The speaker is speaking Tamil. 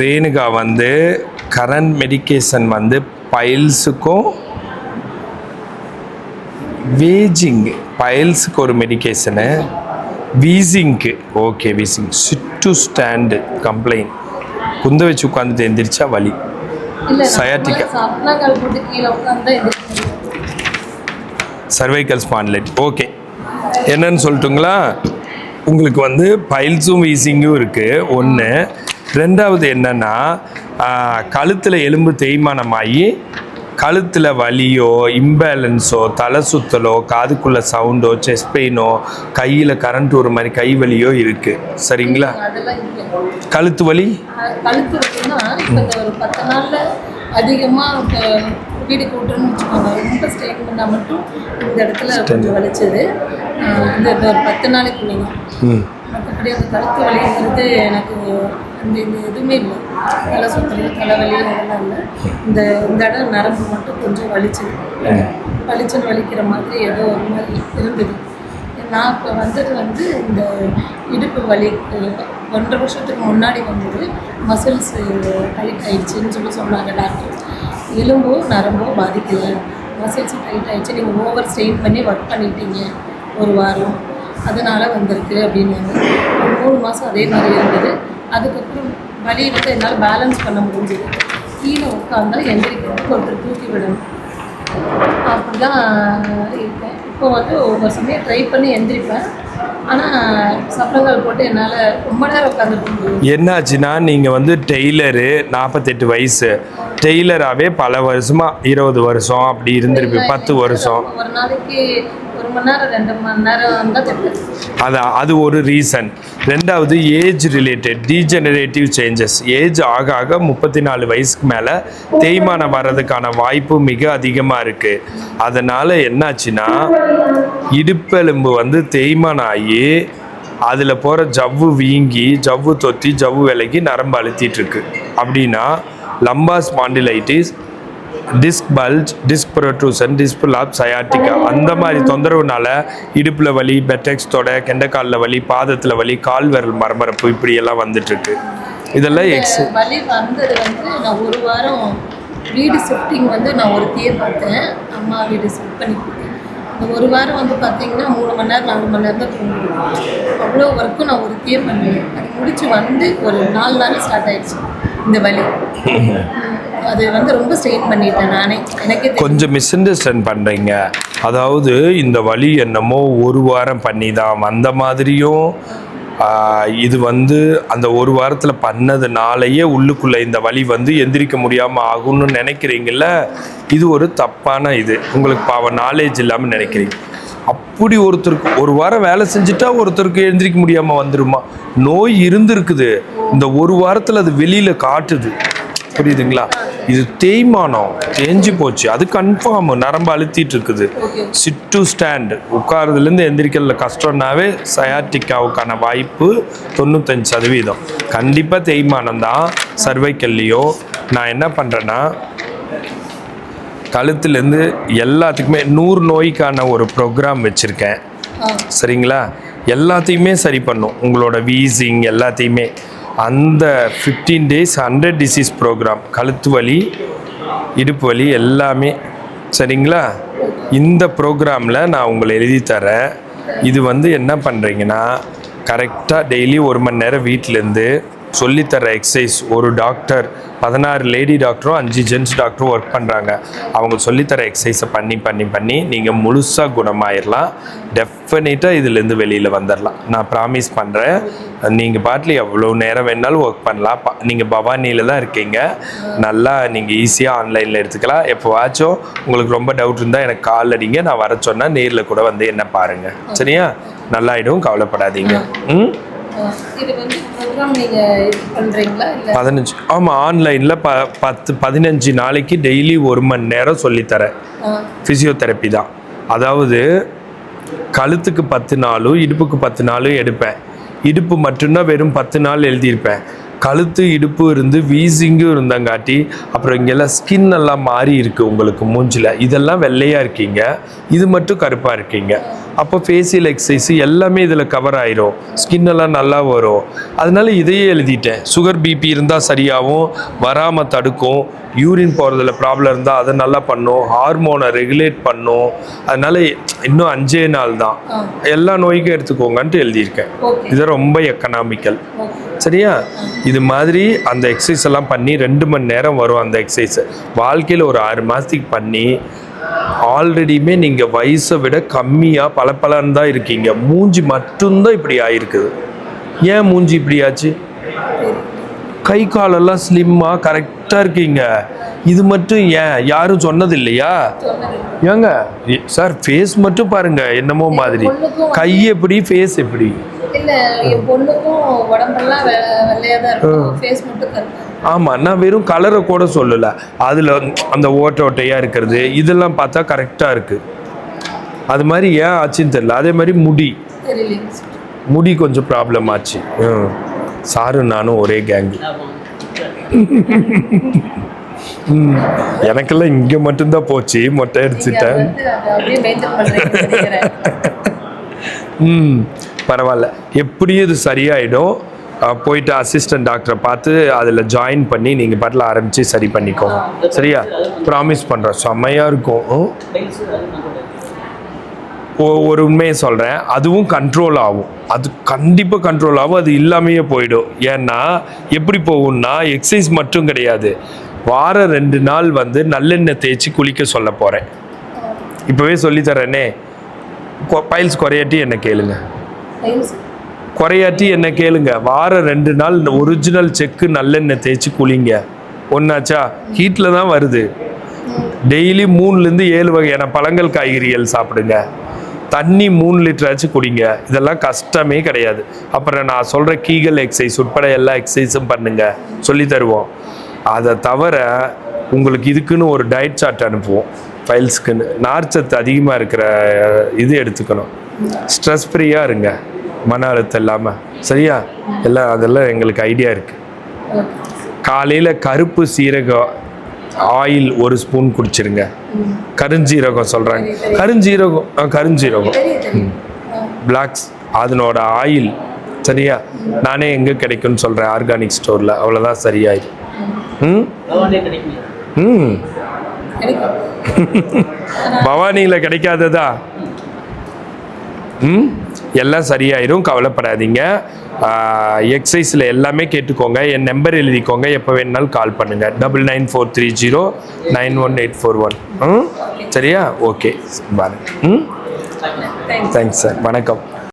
ரேணுகா வந்து கரண்ட் மெடிக்கேஷன் வந்து பைல்ஸுக்கும் பைல்ஸுக்கு ஒரு மெடிக்கேஷனு, வீசிங்க்கு ஓகே வீசிங், சிட்டு ஸ்டாண்டு கம்ப்ளைண்ட், குந்த வச்சு உட்காந்துட்டு எந்திரிச்சா வலி, சயாட்டிக்கா, சர்வைக்கல் ஸ்பாண்டிலைட். ஓகே, என்னன்னு சொல்லட்டுங்களா? உங்களுக்கு வந்து பைல்ஸும் வீசிங்கும் இருக்குது ஒன்று. ரெண்டாவது என்னென்னா, கழுத்தில் எலும்பு தேய்மானமாகி கழுத்தில் வலியோ, இம்பேலன்ஸோ, தலை சுத்தலோ, காதுக்குள்ளே சவுண்டோ, செஸ்ட் பெயினோ, கையில் கரண்ட் ஒரு மாதிரி கை வலியோ இருக்குது. சரிங்களா? கழுத்து வலி ஒரு 10 நாளில் அதிகமாக வீடு கூட்டுன்னு வச்சுக்கோங்க. ரொம்ப ஸ்ட்ரெயின் பண்ணால் மட்டும் இந்த இடத்துல கொஞ்சம் வலிச்சது. இந்த ஒரு 10 நாளைக்குள்ளேங்க. மற்றபடி அந்த கழுத்து வலிங்கிறது எனக்கு இந்த எதுவுமே இல்லை. தலை சுத்தல், தலைவலி அதெல்லாம் இல்லை. இந்த இடம் நரம்பு மட்டும் கொஞ்சம் வலிச்சுன்னு வலிக்கிற மாதிரி ஏதோ ஒரு மாதிரி இருந்தது. நான் இப்போ வந்து இந்த இடுப்பு வலி 1.5 வருஷத்துக்கு முன்னாடி வந்தது. மசில்ஸ் டைட் ஆகிடுச்சின்னு சொன்னாங்க டாக்டர். எலும்போ நரம்போ பாதிக்கலை, மசில்ஸ் டைட் ஆகிடுச்சு, நீங்கள் ஓவர் ஸ்ட்ரெயின் பண்ணி ஒர்க் பண்ணிட்டீங்க ஒரு வாரம், அதனால் வந்திருக்கு அப்படின்னாங்க. 3 மாதம் அதே மாதிரி இருந்தது. அதுக்கப்புறம் வலி வந்து என்னால் பேலன்ஸ் பண்ண முடிஞ்சுது. கீழே உட்காந்தா எந்திரிக்கிறதுக்கு ஒருத்தர் தூக்கி விடணும், அப்படி தான் இருக்கேன். இப்போ வந்து ஒவ்வொரு சமயம் ட்ரை பண்ணி எந்திரிப்பேன். ஆனால் சப்பரங்கால் போட்டு என்னால் ரொம்ப நேரம் உட்காந்துருக்க முடியும். என்னாச்சுன்னா, நீங்கள் வந்து டெய்லரு, 48 வயசு டெய்லராகவே பல வருஷமாக 20 வருஷம் அப்படி இருந்திருப்பீங்க, 10 வருஷம். ஒரு நாளைக்கு 1 மணி நேரம் 2 மணி நேரம் தான் தைப்பேன். அதான், அது ஒரு ரீசன். ரெண்டாவது age related degenerative changes. Age ஆக ஆக 34 வயசுக்கு மேலே தேய்மானம் வர்றதுக்கான வாய்ப்பு மிக அதிகமாக இருக்குது. அதனால் என்னாச்சுன்னா, இடுப்பெலும்பு வந்து தேய்மானம் ஆகி அதில் போகிற ஜவ்வு வீங்கி, ஜவ்வு தொத்தி, ஜவ்வு விலகி நரம்பு அழுத்திட்டு இருக்கு. அப்படின்னா lumbar spondylitis, disc bulge, disc protrusion, disc lap, sciatica, அந்த மாதிரி தொந்தரவுனால இடுப்பில் வலி, பெட்டெக்ஸ் தொட, கெண்டைக்காலில் வலி, பாதத்தில் வலி, கால் விரல் மரமரப்பு இப்படியெல்லாம் வந்துட்டுருக்கு. இதெல்லாம் வலி வந்தது வந்து நான் 1 வாரம் வீடு ஷிஃப்டிங் வந்து நான் ஒருத்தியே பார்த்தேன். அம்மா வீடு ஷிஃப்ட் பண்ணி கொடுத்தேன். இந்த 1 வாரம் வந்து பார்த்தீங்கன்னா 3 மணி நேரம் 4 மணி நேரம் தான் தூங்குவேன். அவ்வளோ ஒர்க்கும் நான் ஒருத்தியே பண்ணுவேன். அது முடிச்சு வந்து ஒரு 4 நாள் ஸ்டார்ட் ஆயிடுச்சு இந்த வலி. அது வந்து ரொம்ப ஸ்ட்ரெயின் பண்ணிட்டேன் நானே. எனக்கு கொஞ்சம் மிஸ் அண்டர்ஸ்டாண்ட் பண்ணுறீங்க. அதாவது இந்த வலி என்னமோ 1 வாரம் பண்ணி தான் அந்த மாதிரியும், இது வந்து அந்த 1 வாரத்தில் பண்ணதுனாலேயே உள்ளுக்குள்ளே இந்த வலி வந்து எந்திரிக்க முடியாமல் ஆகும்னு நினைக்கிறீங்கள. இது ஒரு தப்பான இது. உங்களுக்கு பாவம் நாலேஜ் இல்லாமல் நினைக்கிறீங்க. அப்படி ஒருத்தருக்கு 1 வாரம் வேலை செஞ்சுட்டா ஒருத்தருக்கு எழுந்திரிக்க முடியாமல் வந்துடுமா? நோய் இருந்திருக்குது, இந்த 1 வாரத்தில் அது வெளியில் காட்டுது. புரியுதுங்களா? இது தேய்மானம், தேஞ்சு போச்சு, அது கன்ஃபார்ம் நரம்பு அழுத்திட்டு இருக்குது. சிட்டு ஸ்டாண்ட், உட்காரதுலேருந்து எந்திரிக்கிறதுல கஷ்டம்னாவே சயாட்டிக்காவுக்கான வாய்ப்பு 95%. கண்டிப்பாக தேய்மானம் தான். சர்வைக்கல்லையோ நான் என்ன பண்ணுறேன்னா, கழுத்துலேருந்து எல்லாத்துக்குமே 100 நோய்க்கான ஒரு ப்ரோக்ராம் வச்சுருக்கேன். சரிங்களா? எல்லாத்தையுமே சரி பண்ணும். உங்களோட வீசிங் எல்லாத்தையுமே அந்த 15 days 100 disease ப்ரோக்ராம், கழுத்து வலி, இடுப்பு வலி எல்லாமே. சரிங்களா? இந்த ப்ரோக்ராமில் நான் உங்களை எழுதி தரேன். இது வந்து என்ன பண்ணுறீங்கன்னா, கரெக்டாக டெய்லி 1 மணி நேரம் வீட்டிலேருந்து சொல்லித்தர எக்ஸசைஸ். ஒரு டாக்டர் 16 லேடி டாக்டரும் 5 ஜென்ஸ் டாக்டரும் ஒர்க் பண்ணுறாங்க. அவங்க சொல்லித்தர எக்ஸசைஸை பண்ணி நீங்கள் முழுசாக குணமாயிடலாம். டெஃபினட்டாக இதுலேருந்து வெளியில் வந்துடலாம். நான் ப்ராமிஸ் பண்ணுறேன். நீங்கள் பாட்டில் எவ்வளோ நேரம் வேணாலும் ஒர்க் பண்ணலாம். நீங்கள் பவானியில் தான் இருக்கீங்க. நல்லா நீங்கள் ஈஸியாக ஆன்லைனில் எடுத்துக்கலாம். எப்போவாச்சும் உங்களுக்கு ரொம்ப டவுட் இருந்தால் எனக்கு கால் அடிங்க. நான் வர சொன்னால் நேரில் கூட வந்து என்ன பாருங்கள். சரியா? நல்லாயிடும், கவலைப்படாதீங்க. இது வந்து ப்ரோக்ராம் நீங்கள் பண்ணுறீங்களா? 15, ஆமாம், ஆன்லைனில் 15 நாளைக்கு டெய்லி 1 மணி நேரம் சொல்லித்தரேன். ஃபிசியோதெரப்பி தான். அதாவது கழுத்துக்கு 10 நாளும் இடுப்புக்கு 10 நாளும் எடுப்பேன். இடுப்பு மட்டும்தான் வெறும் 10 நாள் எழுதியிருப்பேன். கழுத்து இடுப்பு இருந்து வீசிங்கும் இருந்தங்காட்டி அப்புறம் இங்கெல்லாம் ஸ்கின் எல்லாம் மாறி இருக்குது உங்களுக்கு மூஞ்சில். இதெல்லாம் வெள்ளையாக இருக்கீங்க, இது மட்டும் கருப்பாக இருக்கீங்க. அப்போ ஃபேஷியல் எக்ஸசைஸ் எல்லாமே இதில் கவர் ஆயிரும், ஸ்கின்னெல்லாம் நல்லா வரும். அதனால இதையே எழுதிட்டேன். சுகர் பிபி இருந்தால் சரியாகும், வராமல் தடுக்கும், யூரின் போகிறதுல ப்ராப்ளம் இருந்தால் அதை நல்லா பண்ணும், ஹார்மோனை ரெகுலேட் பண்ணும். அதனால இன்னும் 5 நாள் தான், எல்லா நோய்க்கும் எடுத்துக்கோங்கன்ட்டு எழுதியிருக்கேன். இது ரொம்ப எக்கனாமிக்கல். சரியா? இது மாதிரி அந்த எக்ஸசைஸ் எல்லாம் பண்ணி 2 மணி நேரம் வரும். அந்த எக்ஸசைஸ் வாழ்க்கையில் ஒரு 6 மாதத்துக்கு பண்ணி ஆல்ரெடியுமே நீங்கள் வயசை விட கம்மியாக பளபளன்னு தான் இருக்கீங்க. மூஞ்சி மட்டும்தான் இப்படி ஆயிருக்குது. ஏன் மூஞ்சி இப்படி ஆச்சு? கை காலெல்லாம் ஸ்லிம்மாக கரெக்டாக இருக்கீங்க. இது மட்டும் ஏன் யாரும் சொன்னது இல்லையா? ஏங்க சார், ஃபேஸ் மட்டும் பாருங்க என்னமோ மாதிரி, கை எப்படி ஃபேஸ் எப்படி? இல்ல என் பொண்ணுக்கும் உடம்பெல்லாம் வெள்ளையா தான் இருக்கும், ஃபேஸ் மட்டும் கருப்பா. ஆமா, நான் வெறும் கலரை கூட சொல்லல, அதுல அந்த ஓட்டையா இருக்கிறது இதெல்லாம் பார்த்தா கரெக்டா இருக்கு. அது மாதிரி ஏன் ஆச்சுன்னு தெரியல. அதே மாதிரி முடி கொஞ்சம் ப்ராப்ளம் ஆச்சு. சாரும் நானும் ஒரே கேங்கு. எனக்கெல்லாம் இங்க மட்டும்தான் போச்சு, மொட்டை அடிச்சுட்டேன். பரவாயில்ல, எப்படியும் இது சரியாயிடும். போயிட்டு அசிஸ்டன்ட் டாக்டரை பார்த்து அதில் ஜாயின் பண்ணி நீங்கள் பாட்டில் ஆரம்பித்து சரி பண்ணிக்கோங்க. சரியா? ப்ராமிஸ் பண்ணுறேன், செம்மையாக இருக்கும். ஒரு உண்மையை சொல்கிறேன், அதுவும் கண்ட்ரோல் ஆகும். அது கண்டிப்பாக கண்ட்ரோல் ஆகும். அது இல்லாமையே போயிடும். ஏன்னா எப்படி போகும்னா, எக்ஸசைஸ் மட்டும் கிடையாது, வாரம் 2 நாள் வந்து நல்லெண்ணெய் தேய்ச்சி குளிக்க சொல்ல போகிறேன். இப்போவே சொல்லித்தரேனே. பைல்ஸ் குறையாட்டி என்ன கேளுங்க, குறையாட்டி என்ன கேளுங்க. வாரம் 2 நாள் ஒரிஜினல் செக்கு நல்லெண்ணெய் தேய்ச்சி குளிங்க. ஒன்றாச்சா? ஹீட்டில் தான் வருது. டெய்லி 3லேருந்து 7 வகையான பழங்கள் காய்கறிகள் சாப்பிடுங்க. தண்ணி 3 லிட்டராச்சும் குடிங்க. இதெல்லாம் கஷ்டமே கிடையாது. அப்புறம் நான் சொல்கிற கீகல் எக்ஸசைஸ் உட்பட எல்லா எக்ஸசைஸும் பண்ணுங்க, சொல்லி தருவோம். அதை தவிர உங்களுக்கு இதுக்குன்னு ஒரு டயட் சார்ட் அனுப்புவோம். ஃபைல்ஸ்க்குன்னு நார்ச்சத்து அதிகமாக இருக்கிற இது எடுத்துக்கணும். ஸ்ட்ரெஸ் ஃப்ரீயாக இருங்க, மன அழுத்தம் இல்லாமல். சரியா? எல்லாம் அதெல்லாம் எங்களுக்கு ஐடியா இருக்குது. காலையில் கருப்பு சீரகம் ஆயில் 1 ஸ்பூன் குடிச்சிருங்க. கருஞ்சீரகம் சொல்கிறாங்க, கருஞ்சீரகம் பிளாக்ஸ் அதனோட ஆயில். சரியா? நானே எங்கே கிடைக்கும்னு சொல்கிறேன், ஆர்கானிக் ஸ்டோரில். அவ்வளோதான், சரியாயிடும். பவானியில் கிடைக்காததா? எல்லாம் சரியாயிரும், கவலைப்படாதீங்க. எக்ஸசைஸில் எல்லாமே கேட்டுக்கோங்க. என் நம்பர் எழுதிக்கோங்க, எப்போ வேணுனாலும் கால் பண்ணுங்கள். 9943091841. சரியா? ஓகே, பாருங்க. தேங்க்ஸ் சார், வணக்கம்.